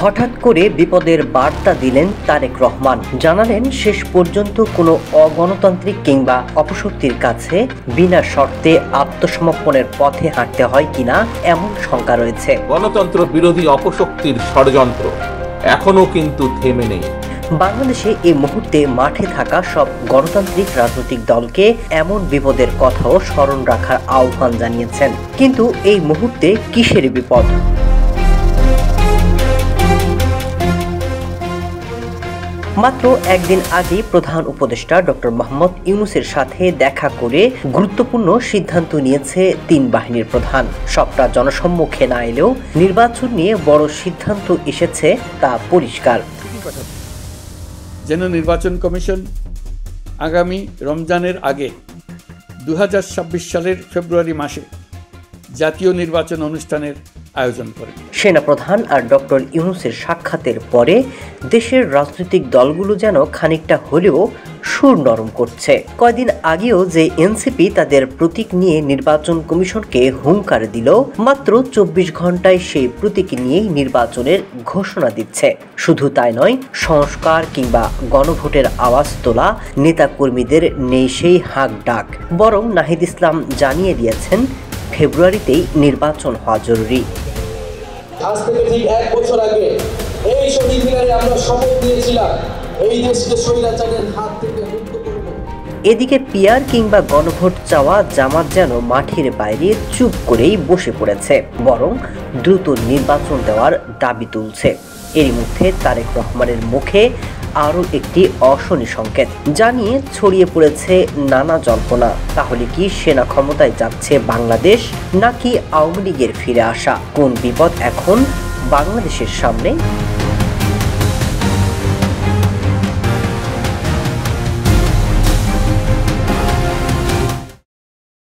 হঠাৎ করে বিপদের বার্তা দিলেন তারেক রহমান। জানালেন শেষ পর্যন্ত কোনো অগণতান্ত্রিক কিংবা অপশক্তির কাছে বিনা শর্তে আত্মসমর্পণের পথে হাঁটতে হয় কিনা এমন শঙ্কা রয়েছে। গণতন্ত্র বিরোধী অপশক্তির ষড়যন্ত্র এখনো কিন্তু থেমে নেই। বাংলাদেশে এই মুহূর্তে মাঠে থাকা সব গণতান্ত্রিক রাজনৈতিক দলকে এমন বিপদের কথাও স্মরণ রাখার আহ্বান জানিয়েছেন। কিন্তু এই মুহূর্তে কিসের বিপদ? মাত্র একদিন আগে প্রধান উপদেষ্টা ডক্টর মোহাম্মদ ইউনূসের সাথে দেখা করে গুরুত্বপূর্ণ সিদ্ধান্ত নিয়েছে তিন বাহিনীর প্রধান। সবটা জনসম্মুখে না এলেও নির্বাচন নিয়ে বড় সিদ্ধান্ত এসেছে তা পরিষ্কার। যেন নির্বাচন কমিশন আগামী রমজানের আগে 2026 সালের ফেব্রুয়ারি মাসে জাতীয় নির্বাচন অনুষ্ঠানের আয়োজন করে। সেনাপ্রধান আর ডক্টর ইউনূসের সাক্ষাতের পরে দেশের রাজনৈতিক দলগুলো যেন খানিকটা হলেও সুর নরম করছে। কয়দিন আগেও যে এনসিপি তাদের প্রতীক নিয়ে নির্বাচন কমিশনকে হুঙ্কার দিল, মাত্র 24 ঘন্টায় সেই প্রতীক নিয়েই নির্বাচনের ঘোষণা দিচ্ছে। শুধু তাই নয়, সংস্কার কিংবা গণভোটের আওয়াজ তোলা নেতাকর্মীদের নেই সেই হাঁক ডাক। বরং নাহিদ ইসলাম জানিয়ে দিয়েছেন ফেব্রুয়ারিতেই নির্বাচন হওয়া জরুরি। আজ থেকে ঠিক 1 বছর আগে এই শহীদ মিনারে আমরা শপথ নিয়েছিলাম এই দেশকে স্বৈরাচারের হাত থেকে মুক্ত করব। এদিকে পিআর কিংবা গণভোট চাওয়া জামাত যেন মাঠের বাইরে চুপ করেই বসে পড়েছে, বরং দ্রুত নির্বাচন দেওয়ার দাবি তুলছে। এরই মধ্যে তারেক রহমানের মুখে আরও একটি অশনি সংকেত জানিয়ে ছড়িয়ে পড়েছে নানা জল্পনা। তাহলে কি সেনা ক্ষমতায় যাচ্ছে বাংলাদেশ, নাকি আওয়ামী লীগের ফিরে আসা? কোন বিপদ এখন বাংলাদেশের সামনে?